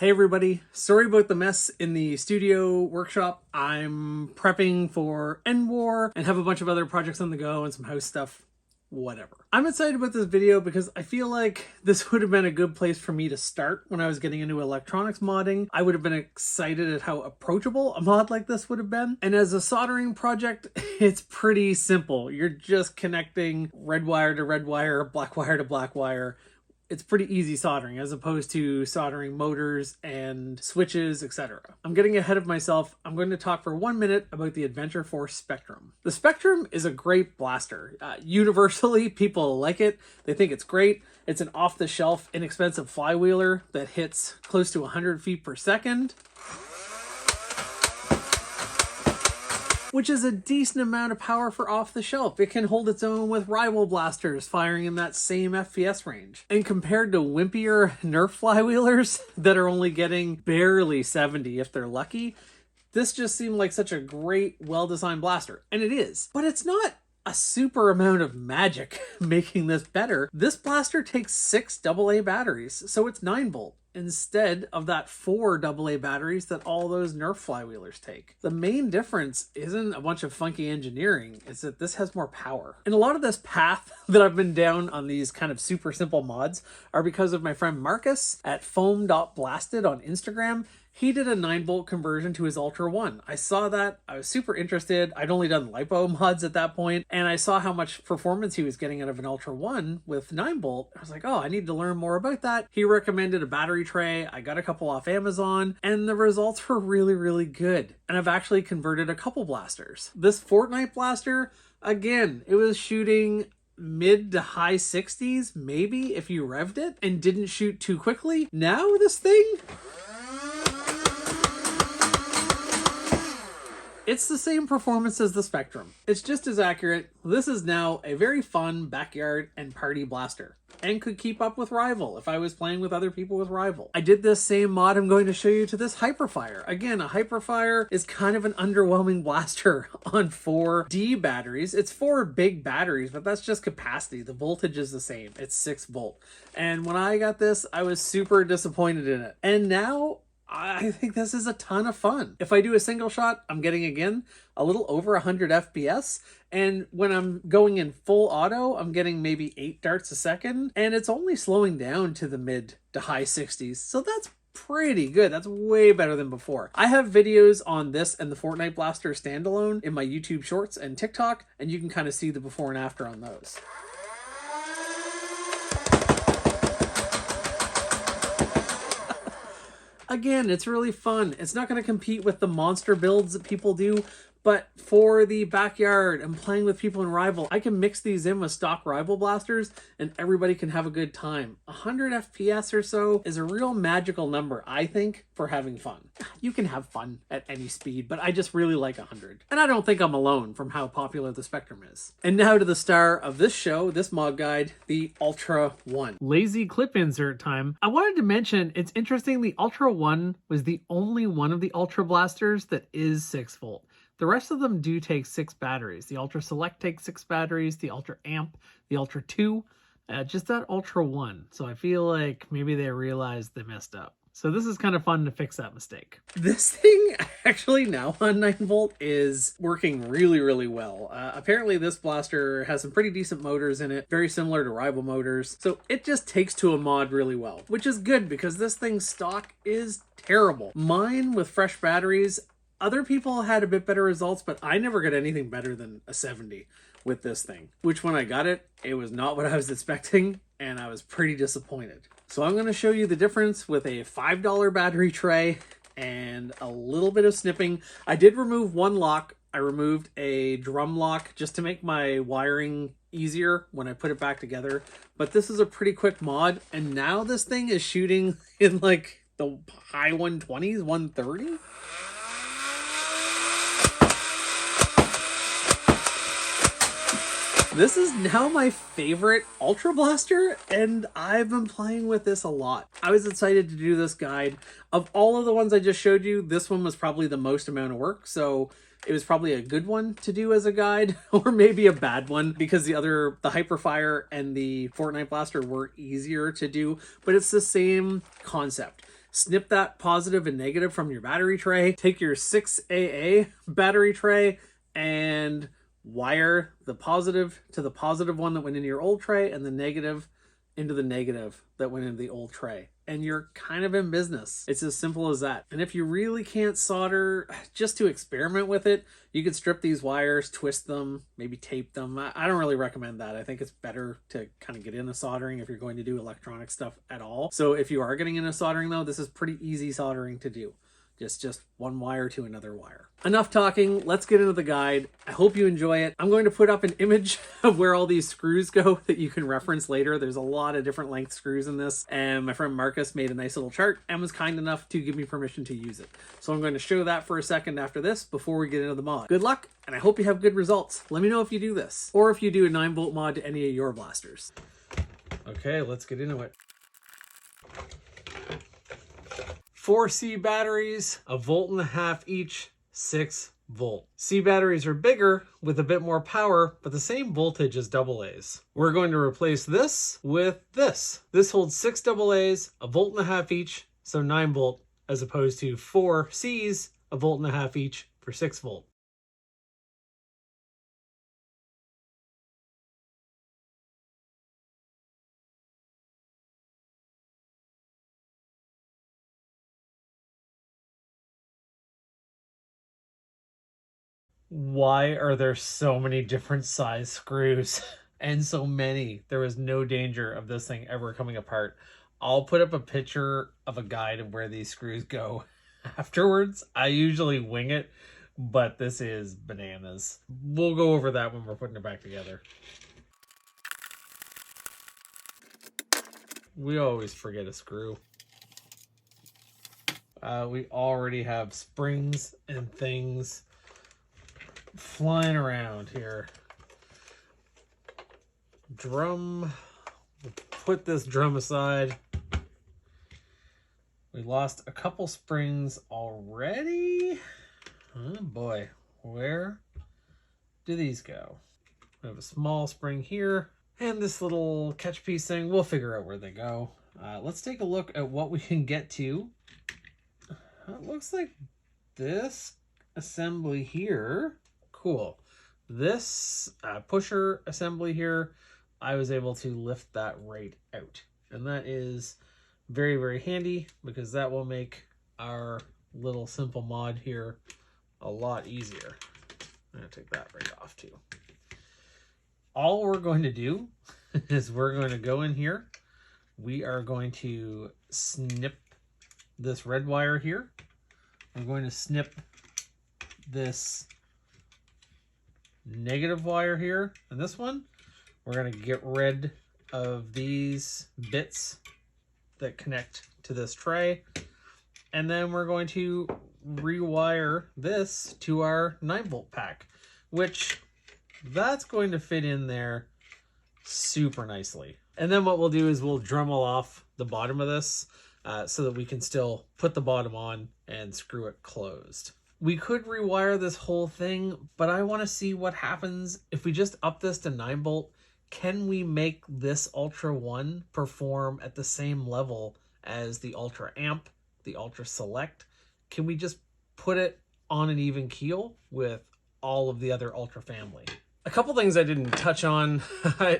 Hey everybody, sorry about the mess in the studio workshop. I'm prepping for End War and have a bunch of other projects on the go and some house stuff, whatever. I'm excited about this video because I feel like this would have been a good place for me to start when I was getting into electronics modding. I would have been excited at how approachable a mod like this would have been. And as a soldering project, it's pretty simple. You're just connecting red wire to red wire, black wire to black wire. It's pretty easy soldering as opposed to soldering motors and switches, etc. I'm getting ahead of myself. I'm going to talk for 1 minute about the Adventure Force Spectrum. The Spectrum is a great blaster. Universally, people like it. They think it's great. It's an off-the-shelf, inexpensive flywheeler that hits close to 100 feet per second, which is a decent amount of power for off the shelf. It can hold its own with rival blasters firing in that same FPS range. And compared to wimpier Nerf flywheelers that are only getting barely 70 if they're lucky, this just seemed like such a great, well-designed blaster. And it is. But it's not a super amount of magic making this better. This blaster takes 6 AA batteries, so it's 9 volt. Instead of that 4 AA batteries that all those Nerf flywheelers take. The main difference isn't a bunch of funky engineering, it's that this has more power. And a lot of this path that I've been down on these kind of super simple mods are because of my friend Marcus at foam.blasted on Instagram. He did a 9 volt conversion to his Ultra One. I saw that, I was super interested. I'd only done lipo mods at that point, and I saw how much performance he was getting out of an Ultra One with 9 volt. I was like, oh, I need to learn more about that. He recommended a battery tray. I got a couple off Amazon, and the results were really, really good. And I've actually converted a couple blasters. This Fortnite blaster, again, it was shooting mid to high 60s, maybe, if you revved it, and didn't shoot too quickly. Now this thing, it's the same performance as the Spectrum. It's just as accurate. This is now a very fun backyard and party blaster and could keep up with Rival if I was playing with other people with Rival. I did this same mod I'm going to show you to this Hyperfire. Again, a Hyperfire is kind of an underwhelming blaster on 4 D batteries. It's 4 big batteries, but that's just capacity. The voltage is the same. It's 6 volt. And when I got this, I was super disappointed in it. And now I think this is a ton of fun. If I do a single shot, I'm getting, again, a little over 100 FPS. And when I'm going in full auto, I'm getting maybe 8 darts a second. And it's only slowing down to the mid to high 60s. So that's pretty good. That's way better than before. I have videos on this and the Fortnite Blaster standalone in my YouTube Shorts and TikTok. And you can kind of see the before and after on those. Again, it's really fun. It's not going to compete with the monster builds that people do, but for the backyard and playing with people in Rival, I can mix these in with stock Rival blasters and everybody can have a good time. 100 FPS or so is a real magical number, I think, for having fun. You can have fun at any speed, but I just really like 100. And I don't think I'm alone from how popular the Spectrum is. And now to the star of this show, this mod guide, the Ultra One. Lazy clip insert time. I wanted to mention, it's interesting, the Ultra One was the only one of the Ultra blasters that is 6 volt. The rest of them do take 6 batteries. The Ultra Select takes 6 batteries, the Ultra Amp, the Ultra 2, just that Ultra 1. So I feel like maybe they realized they messed up. So this is kind of fun to fix that mistake. This thing actually now on 9 volt is working really, really well. Apparently this blaster has some pretty decent motors in it, very similar to Rival motors. So it just takes to a mod really well, which is good because this thing's stock is terrible. Mine with fresh batteries, other people had a bit better results, but I never got anything better than a 70 with this thing, which when I got it, it was not what I was expecting, and I was pretty disappointed. So I'm going to show you the difference with a $5 battery tray and a little bit of snipping. I did remove one lock. I removed a drum lock just to make my wiring easier when I put it back together. But this is a pretty quick mod, and now this thing is shooting in like the high 120s, 130. This is now my favorite Ultra Blaster, and I've been playing with this a lot. I was excited to do this guide. Of all of the ones I just showed you, this one was probably the most amount of work, so it was probably a good one to do as a guide, or maybe a bad one, because the Hyperfire and the Fortnite Blaster were easier to do, but it's the same concept. snip that positive and negative from your battery tray, take your 6AA battery tray and wire the positive to the positive one that went into your old tray and the negative into the negative that went into the old tray. And you're kind of in business. It's as simple as that. And if you really can't solder, just to experiment with it, you could strip these wires, twist them, maybe tape them. I don't really recommend that. I think it's better to kind of get into soldering if you're going to do electronic stuff at all. So if you are getting into soldering though, this is pretty easy soldering to do. Just one wire to another wire. Enough talking, let's get into the guide. I hope you enjoy it. I'm going to put up an image of where all these screws go that you can reference later. There's a lot of different length screws in this, and my friend Marcus made a nice little chart and was kind enough to give me permission to use it. So I'm going to show that for a second after this before we get into the mod. Good luck, and I hope you have good results. Let me know if you do this, or if you do a 9-volt mod to any of your blasters. Okay, let's get into it. 4 C batteries, 1.5 volt each, 6 volt. C batteries are bigger with a bit more power, but the same voltage as AA's. We're going to replace this with this. This holds 6 AA's, 1.5 volt each, so 9 volt, as opposed to 4 C's, 1.5 volt each for 6 volt. Why are there so many different size screws? And so many. There was no danger of this thing ever coming apart. I'll put up a picture of a guide of where these screws go afterwards. I usually wing it, but this is bananas. We'll go over that when we're putting it back together. We always forget a screw. We already have springs and things flying around here. Drum. We'll put this drum aside. We lost a couple springs already. Oh boy, where do these go? We have a small spring here and this little catch piece thing. We'll figure out where they go. Let's take a look at what we can get to. It looks like this assembly here. Cool. This pusher assembly here, I was able to lift that right out. And that is very, very handy because that will make our little simple mod here a lot easier. I'm going to take that right off too. All we're going to do is we're going to go in here. We are going to snip this red wire here. I'm going to snip this negative wire here, and this one we're going to get rid of these bits that connect to this tray, and then we're going to rewire this to our 9-volt pack, which that's going to fit in there super nicely. And then what we'll do is we'll Dremel off the bottom of this so that we can still put the bottom on and screw it closed. We could rewire this whole thing, but I want to see what happens if we just up this to 9 volt. Can we make this Ultra One perform at the same level as the Ultra Amp, the Ultra Select? Can we just put it on an even keel with all of the other Ultra family? A couple things I didn't touch on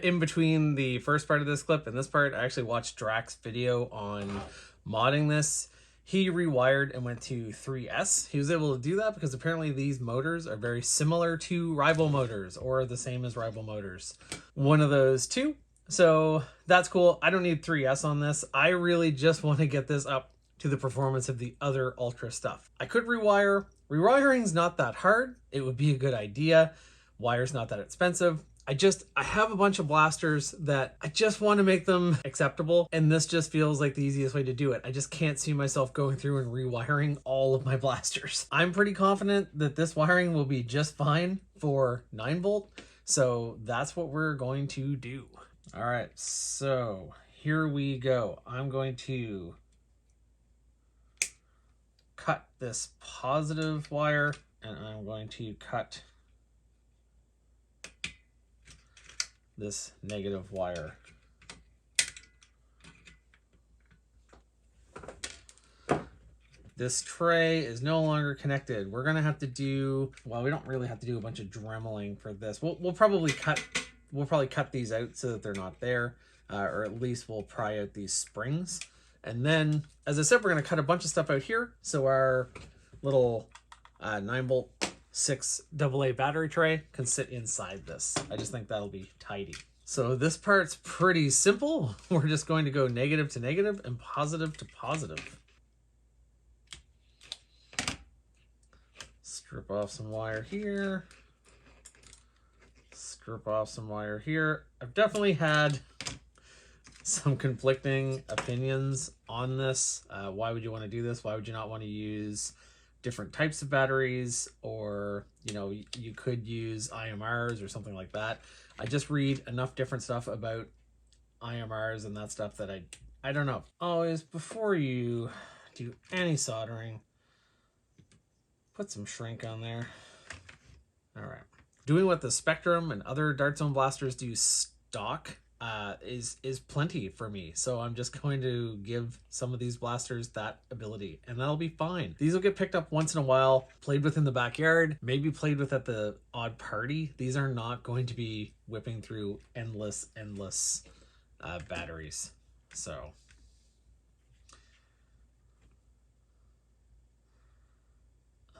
in between the first part of this clip and this part. I actually watched Drax's video on modding this. He rewired and went to 3S. He was able to do that because apparently these motors are very similar to rival motors or the same as rival motors. One of those two. So that's cool. I don't need 3S on this. I really just want to get this up to the performance of the other Ultra stuff. I could rewire. Rewiring's not that hard. It would be a good idea. Wire's not that expensive. I have a bunch of blasters that I just want to make them acceptable, and this just feels like the easiest way to do it. I just can't see myself going through and rewiring all of my blasters. I'm pretty confident that this wiring will be just fine for 9 volt, so that's what we're going to do. All right, so here we go. I'm going to cut this positive wire, and I'm going to cut this negative wire. This tray is no longer connected. We're gonna have to do, well, we don't really have to do a bunch of dremeling for this. We'll probably cut these out so that they're not there, or at least we'll pry out these springs. And then, as I said, we're gonna cut a bunch of stuff out here so our little 9-volt 6 AA battery tray can sit inside this. I just think that'll be tidy. So this part's pretty simple. We're just going to go negative to negative and positive to positive. Strip off some wire here. Strip off some wire here. I've definitely had some conflicting opinions on this. Why would you want to do this? Why would you not want to use different types of batteries? Or, you know, you could use IMRs or something like that. I just read enough different stuff about IMRs and that stuff that I don't know. Always, before you do any soldering, put some shrink on there. All right. Doing what the Spectrum and other Dart Zone blasters do stock is plenty for me. So I'm just going to give some of these blasters that ability, and that'll be fine. These will get picked up once in a while, played with in the backyard, maybe played with at the odd party. These are not going to be whipping through endless batteries. So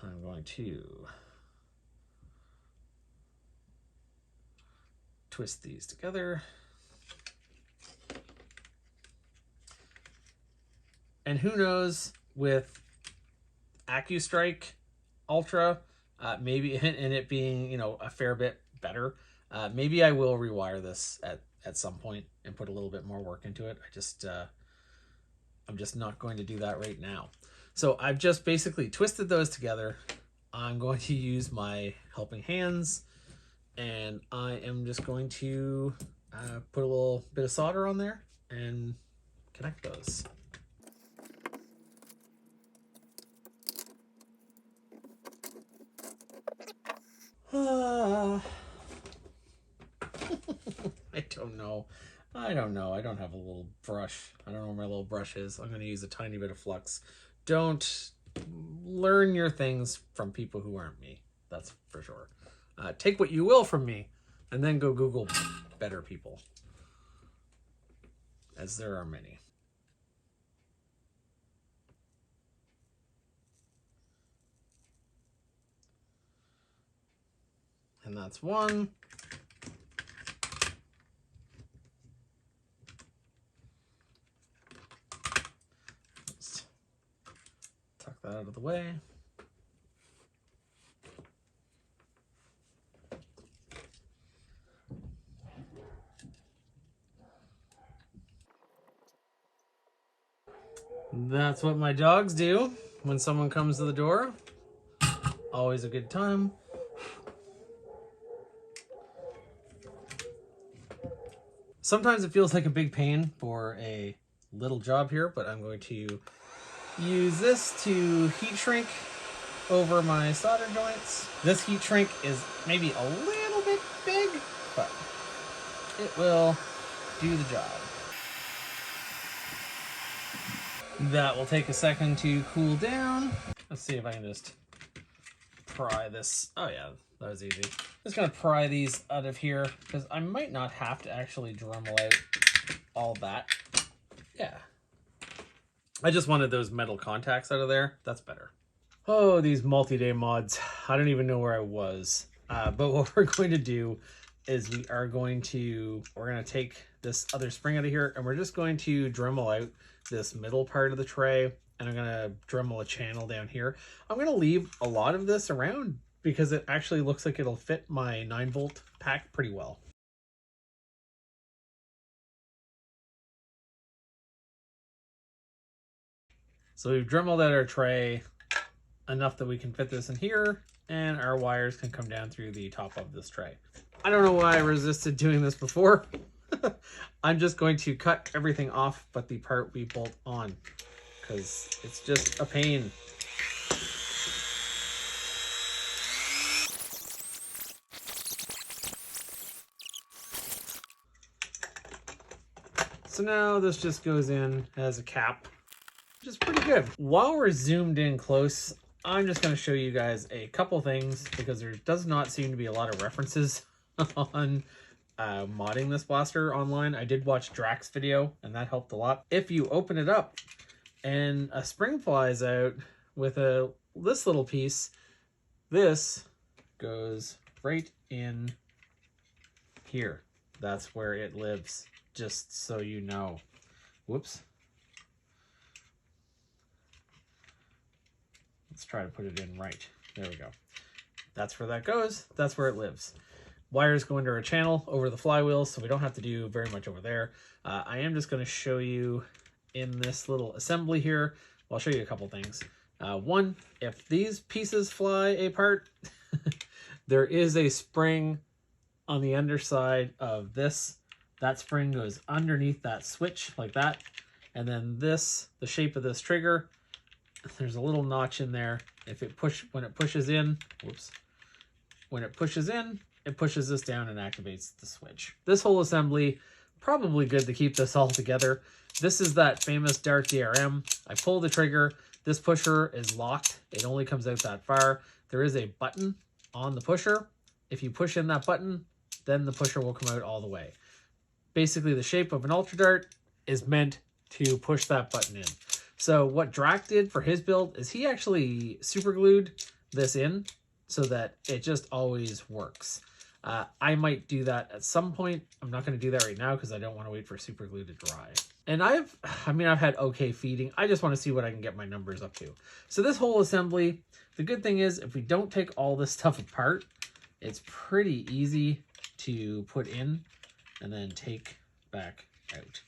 I'm going to twist these together. And who knows, with AccuStrike Ultra, maybe, and it being, you know, a fair bit better, maybe I will rewire this at some point and put a little bit more work into it. I'm just not going to do that right now. So I've just basically twisted those together. I'm going to use my helping hands, and I am just going to put a little bit of solder on there and connect those. I don't know. I don't have a little brush. I don't know where my little brush is. I'm going to use a tiny bit of flux. Don't learn your things from people who aren't me. That's for sure. Take what you will from me, and then go Google better people, as there are many. And that's one. Let's tuck that out of the way. That's what my dogs do when someone comes to the door. Always a good time. Sometimes it feels like a big pain for a little job here, but I'm going to use this to heat shrink over my solder joints. This heat shrink is maybe a little bit big, but it will do the job. That will take a second to cool down. Let's see if I can just pry this. Oh yeah, that was easy. Just gonna pry these out of here because I might not have to actually Dremel out all that. Yeah. I just wanted those metal contacts out of there. That's better. Oh, these multi-day mods. I don't even know where I was. But what we're going to do is we're going to take this other spring out of here, and we're just going to Dremel out this middle part of the tray, and I'm gonna Dremel a channel down here. I'm gonna leave a lot of this around because it actually looks like it'll fit my 9-volt pack pretty well. So we've Dremeled out our tray enough that we can fit this in here, and our wires can come down through the top of this tray. I don't know why I resisted doing this before. I'm just going to cut everything off but the part we bolt on, because it's just a pain. So now this just goes in as a cap. which is pretty good. While we're zoomed in close, I'm just going to show you guys a couple things because there does not seem to be a lot of references on modding this blaster online. I did watch Drax's video and that helped a lot. If you open it up and a spring flies out with this little piece, this goes right in here. That's where it lives, just so you know. Whoops. Let's try to put it in right. There we go. That's where that goes. That's where it lives. Wires go into our channel over the flywheels, so we don't have to do very much over there. I am just going to show you in this little assembly here. Well, I'll show you a couple things. One, if these pieces fly apart, there is a spring on the underside of this. That spring goes underneath that switch like that. And then this, the shape of this trigger, there's a little notch in there. When it pushes in, whoops, when it pushes in, it pushes this down and activates the switch. This whole assembly, probably good to keep this all together. This is that famous Dart DRM. I pull the trigger, this pusher is locked. It only comes out that far. There is a button on the pusher. If you push in that button, then the pusher will come out all the way. Basically, the shape of an Ultra Dart is meant to push that button in. So what Drac did for his build is he actually super glued this in so that it just always works. I might do that at some point. I'm not going to do that right now because I don't want to wait for super glue to dry. And I've had okay feeding. I just want to see what I can get my numbers up to. So this whole assembly, the good thing is if we don't take all this stuff apart, it's pretty easy to put in and then take back out.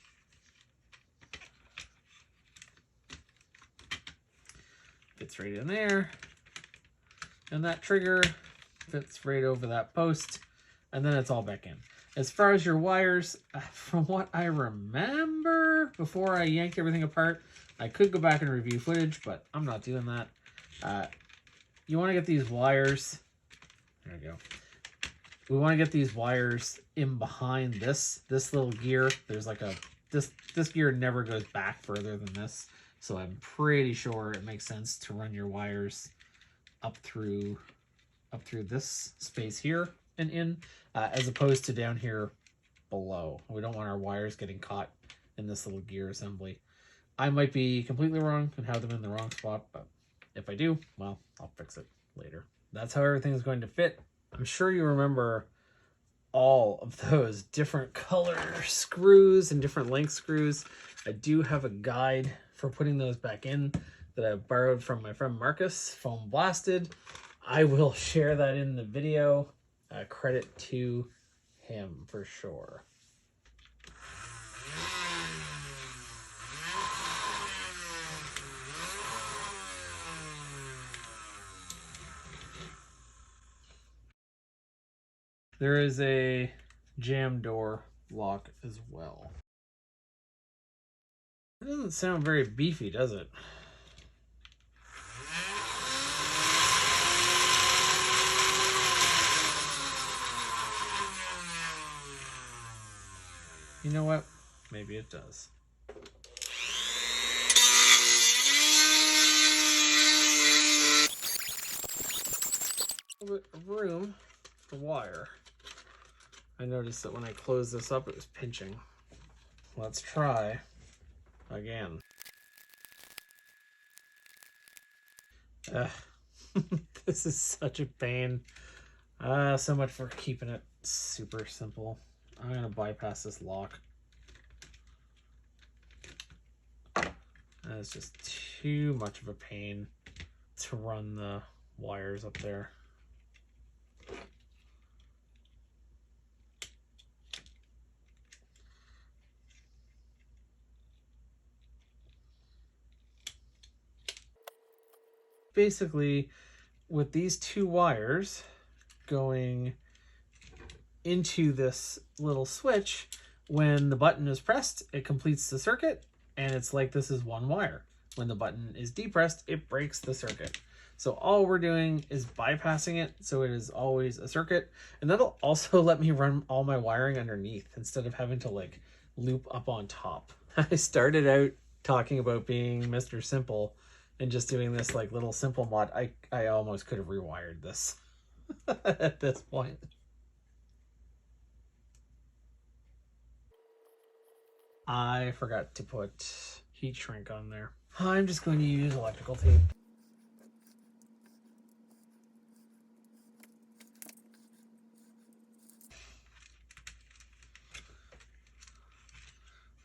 Fits right in there, and that trigger fits right over that post, and then it's all back in. As far as your wires, from what I remember before I yanked everything apart, I could go back and review footage, but I'm not doing that. You want to get these wires, there we go. We want to get these wires in behind this little gear. There's like this gear never goes back further than this. So I'm pretty sure it makes sense to run your wires up through this space here and in, as opposed to down here below. We don't want our wires getting caught in this little gear assembly. I might be completely wrong and have them in the wrong spot, but if I do, well, I'll fix it later. That's how everything's going to fit. I'm sure you remember all of those different color screws and different length screws. I do have a guide for putting those back in that I borrowed from my friend Marcus, Foam Blasted. I will share that in the video. Credit to him for sure. There is a jam door lock as well. It doesn't sound very beefy, does it? You know what? Maybe it does. A little bit of room for wire. I noticed that when I closed this up, it was pinching. Let's try again. This is such a pain. So much for keeping it super simple. I'm gonna bypass this lock. It's just too much of a pain to run the wires up there. Basically, with these two wires going into this little switch, when the button is pressed, it completes the circuit, and it's like this is one wire. When the button is depressed, it breaks the circuit. So all we're doing is bypassing it, so it is always a circuit, and that'll also let me run all my wiring underneath instead of having to like loop up on top. I started out talking about being Mr. Simple and just doing this like little simple mod, I almost could have rewired this at this point. I forgot to put heat shrink on there. I'm just going to use electrical tape.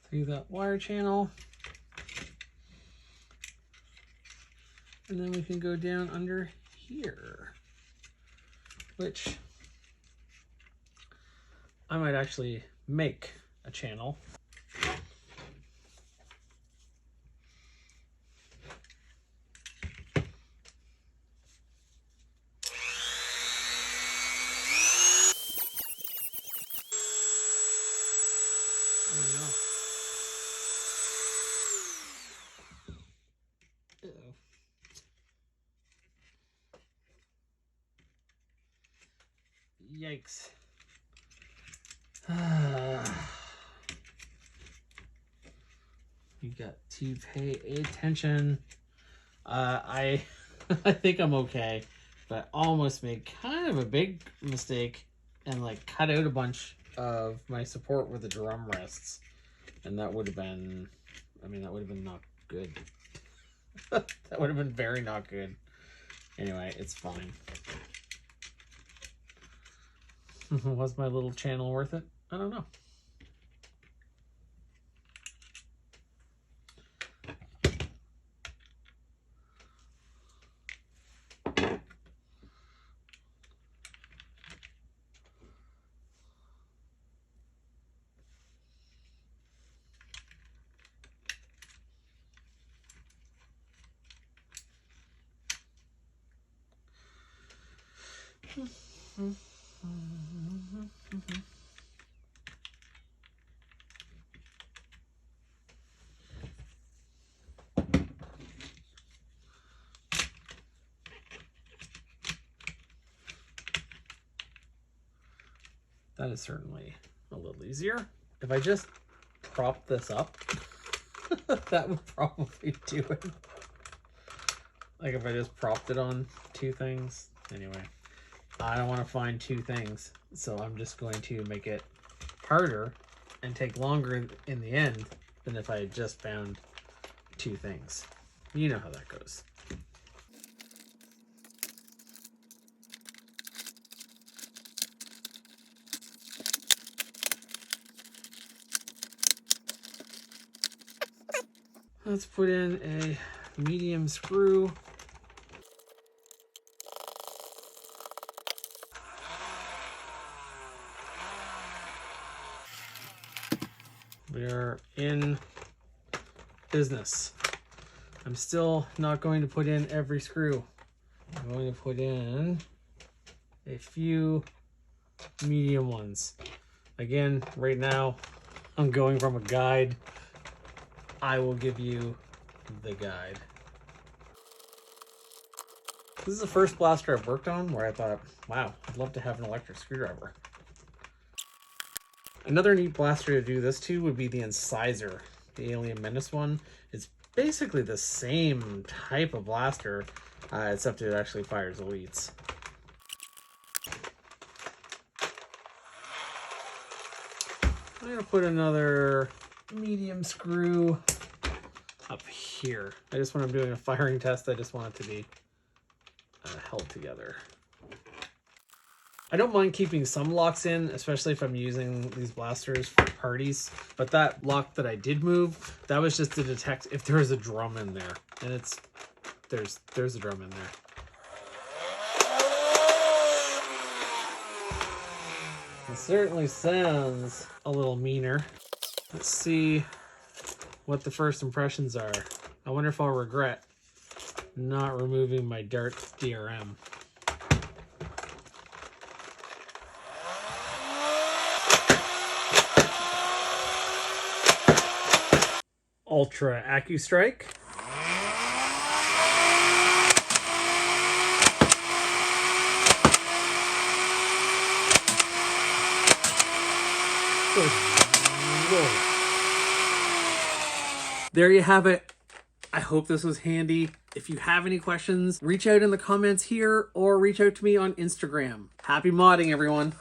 Through that wire channel. And then we can go down under here, which I might actually make a channel. Yikes. You got to pay attention. I I think I'm okay, but I almost made kind of a big mistake and like cut out a bunch of my support where the drum rests. And that would have been, I mean, that would have been not good. That would have been very not good. Anyway, it's fine. Was my little channel worth it? I don't know. That is certainly a little easier. If I just prop this up, that would probably do it. Like if I just propped it on two things. Anyway, I don't want to find two things, so I'm just going to make it harder and take longer in the end than if I had just found two things. You know how that goes. Let's put in a medium screw. We are in business. I'm still not going to put in every screw. I'm going to put in a few medium ones. Again, right now, I'm going from a guide. I will give you the guide. This is the first blaster I've worked on where I thought, wow, I'd love to have an electric screwdriver. Another neat blaster to do this to would be the Incisor, the Alien Menace one. It's basically the same type of blaster, except it actually fires elites. I'm gonna put another medium screw up here. I just, when I'm doing a firing test, I just want it to be held together. I don't mind keeping some locks in, especially if I'm using these blasters for parties, but that lock that I did move, that was just to detect if there was a drum in there, and it's there's a drum in there. It certainly sounds a little meaner. Let's see what the first impressions are. I wonder if I'll regret not removing my Dart DRM. Ultra AccuStrike. Whoa. There you have it. I hope this was handy. If you have any questions, reach out in the comments here or reach out to me on Instagram. Happy modding, everyone.